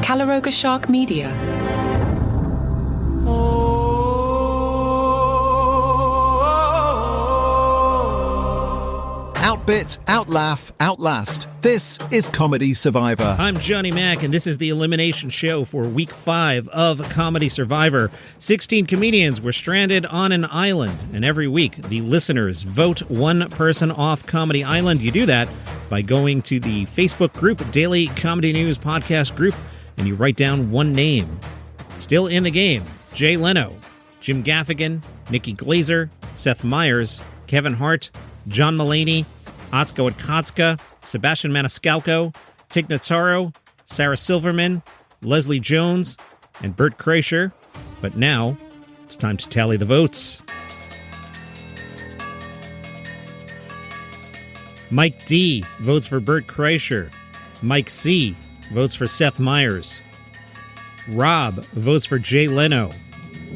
Calaroga Shark Media. Outbit, outlaugh, outlast. This is Comedy Survivor. I'm Johnny Mac, and this is the elimination show for Week 5 of Comedy Survivor. 16 comedians were stranded on an island, and every week the listeners vote one person off Comedy Island. You do that by going to the Facebook group, Daily Comedy News Podcast Group, and you write down one name. Still in the game, Jay Leno, Jim Gaffigan, Nikki Glazer, Seth Meyers, Kevin Hart, John Mulaney, Atsuko Akatsuka, Sebastian Maniscalco, Tig Notaro, Sarah Silverman, Leslie Jones, and Bert Kreischer. But now, it's time to tally the votes. Mike D. votes for Bert Kreischer. Mike C. votes for Seth Meyers. Rob votes for Jay Leno.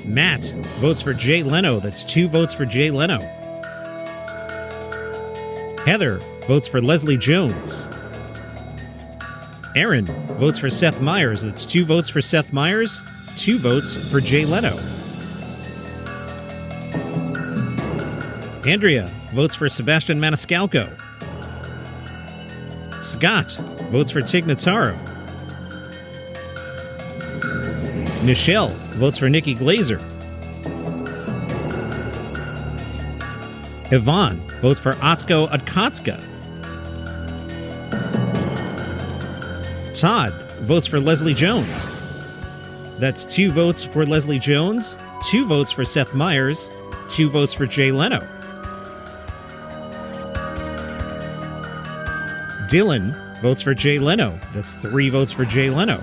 Matt votes for Jay Leno. That's 2 votes for Jay Leno. Heather votes for Leslie Jones. Aaron votes for Seth Meyers. That's 2 votes for Seth Meyers, 2 votes for Jay Leno. Andrea votes for Sebastian Maniscalco. Scott votes for Tig Notaro. Nichelle votes for Nikki Glazer. Yvonne votes for Atsuko Akatsuka. Todd votes for Leslie Jones. That's 2 votes for Leslie Jones, 2 votes for Seth Meyers, 2 votes for Jay Leno. Dylan votes for Jay Leno. That's 3 votes for Jay Leno.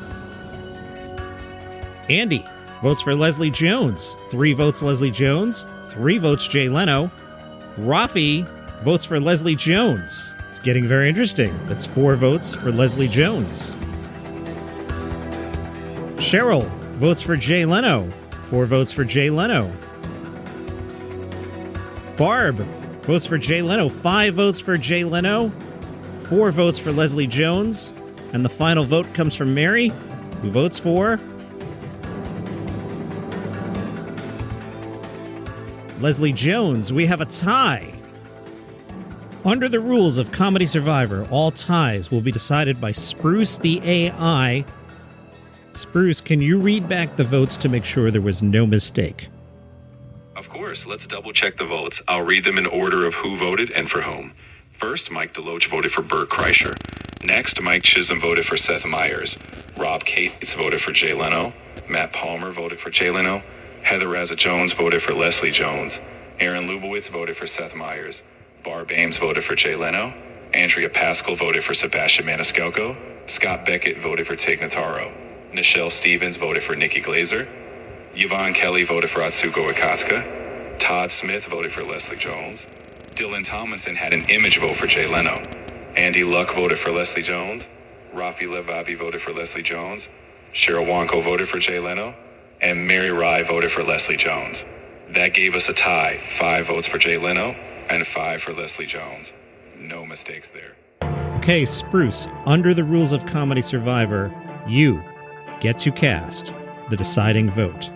Andy votes for Leslie Jones. 3 votes Leslie Jones, 3 votes Jay Leno. Rafi votes for Leslie Jones. It's getting very interesting. That's 4 votes for Leslie Jones. Cheryl votes for Jay Leno. 4 votes for Jay Leno. Barb votes for Jay Leno. 5 votes for Jay Leno. 4 votes for Leslie Jones. And the final vote comes from Mary, who votes for Leslie Jones. We have a tie. Under the rules of Comedy Survivor, all ties will be decided by Spruce the AI. Spruce, can you read back the votes to make sure there was no mistake? Of course. Let's double check the votes. I'll read them in order of who voted and for whom. First, Mike DeLoach voted for Bert Kreischer. Next, Mike Chisholm voted for Seth Meyers. Rob Cates voted for Jay Leno. Matt Palmer voted for Jay Leno. Heather Razza-Jones voted for Leslie Jones. Aaron Lubowitz voted for Seth Meyers. Barb Ames voted for Jay Leno. Andrea Pascal voted for Sebastian Maniscalco. Scott Beckett voted for Tig Notaro. Nichelle Stevens voted for Nikki Glazer. Yvonne Kelly voted for Atsuko Akatsuka. Todd Smith voted for Leslie Jones. Dylan Tomlinson had an image vote for Jay Leno. Andy Luck voted for Leslie Jones. Rafi Levavi voted for Leslie Jones. Cheryl Wanko voted for Jay Leno. And Mary Rye voted for Leslie Jones. That gave us a tie, 5 votes for Jay Leno and 5 for Leslie Jones. No mistakes there. Okay, Spruce, under the rules of Comedy Survivor, you get to cast the deciding vote.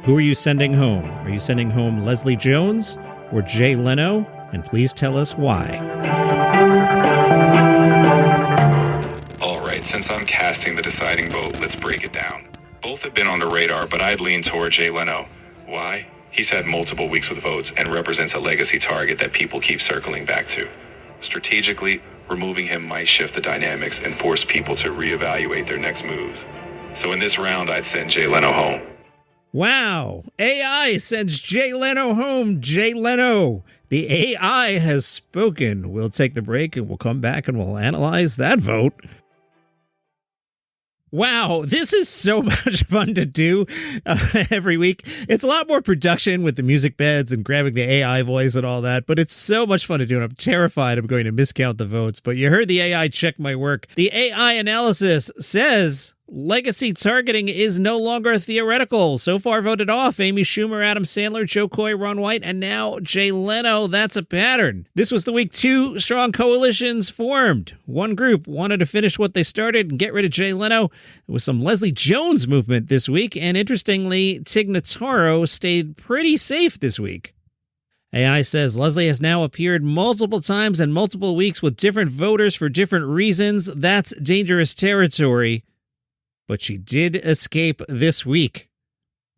Who are you sending home? Are you sending home Leslie Jones or Jay Leno? And please tell us why. All right, since I'm casting the deciding vote, let's break it down. Both have been on the radar, but I'd lean toward Jay Leno. Why? He's had multiple weeks with votes and represents a legacy target that people keep circling back to. Strategically, removing him might shift the dynamics and force people to reevaluate their next moves. So in this round, I'd send Jay Leno home. Wow! AI sends Jay Leno home. Jay Leno. The AI has spoken. We'll take the break and we'll come back and we'll analyze that vote. Wow, this is so much fun to do every week. It's a lot more production with the music beds and grabbing the AI voice and all that, but it's so much fun to do, and I'm terrified I'm going to miscount the votes. But you heard the AI check my work. The AI analysis says Legacy targeting is no longer theoretical. So far voted off Amy Schumer, Adam Sandler, Joe Coy, Ron White, and now Jay Leno. That's a pattern. This was the week two strong coalitions formed. One group wanted to finish what they started and get rid of Jay Leno. There was some Leslie Jones movement this week, and interestingly, Tig Notaro stayed pretty safe this week. AI says Leslie has now appeared multiple times in multiple weeks with different voters for different reasons. That's dangerous territory. But she did escape this week.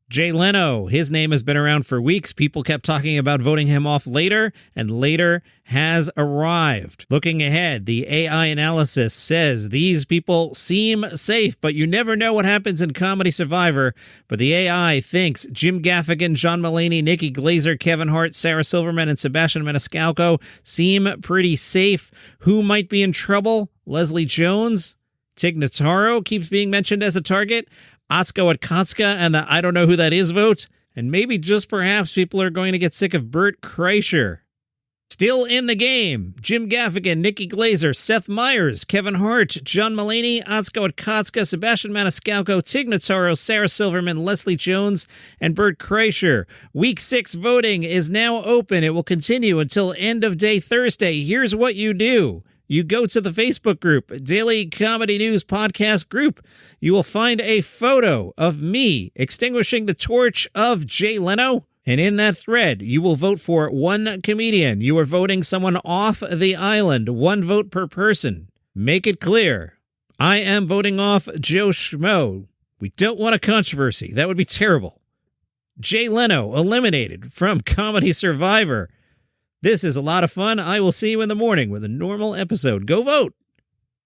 Jay Leno, his name has been around for weeks. People kept talking about voting him off later, and later has arrived. Looking ahead, the AI analysis says these people seem safe, but you never know what happens in Comedy Survivor. But the AI thinks Jim Gaffigan, John Mulaney, Nikki Glaser, Kevin Hart, Sarah Silverman, and Sebastian Maniscalco seem pretty safe. Who might be in trouble? Leslie Jones? Tig Notaro keeps being mentioned as a target. Atsko Atkatska and the I don't know who that is vote. And maybe just perhaps people are going to get sick of Bert Kreischer. Still in the game, Jim Gaffigan, Nikki Glaser, Seth Meyers, Kevin Hart, John Mulaney, Atsko Atkatska, Sebastian Maniscalco, Tig Notaro, Sarah Silverman, Leslie Jones, and Bert Kreischer. Week 6 voting is now open. It will continue until end of day Thursday. Here's what you do. You go to the Facebook group, Daily Comedy News Podcast Group. You will find a photo of me extinguishing the torch of Jay Leno. And in that thread, you will vote for one comedian. You are voting someone off the island, one vote per person. Make it clear. I am voting off Joe Schmo. We don't want a controversy. That would be terrible. Jay Leno eliminated from Comedy Survivor. This is a lot of fun. I will see you in the morning with a normal episode. Go vote.